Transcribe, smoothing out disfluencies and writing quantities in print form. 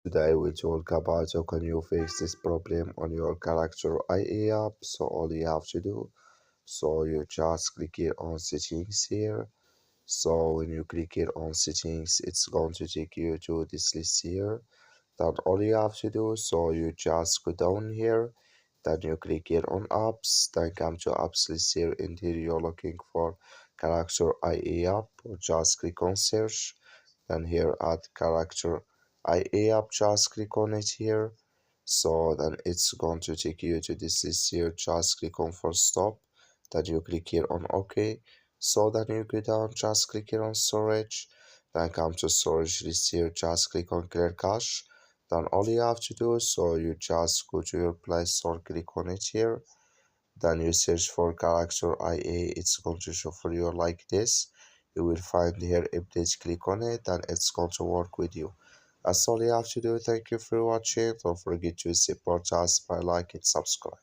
Today we talk about how can you fix this problem on your Character.Ai app. So all you have to do, so you just click here on settings here. So when you click here on settings, it's going to take you to this list here. Then all you have to do, so you just go down here. Then you click here on apps. Then come to apps list here. And here you're looking for Character.Ai app. Or just click on search. Then here add Character.Ai app, just click on it here. So then it's going to take you to this list here. Just click on for stop. Then you click here on OK. So then you go down, just click here on storage. Then come to storage list here. Just click on clear cache. Then all you have to do, so you just go to your Play Store, click on it here. Then you search for Character.Ai. It's going to show for you like this. You will find here update, click on it, and it's going to work with you. That's all you have to do. Thank you for watching. Don't forget to support us by liking, subscribe.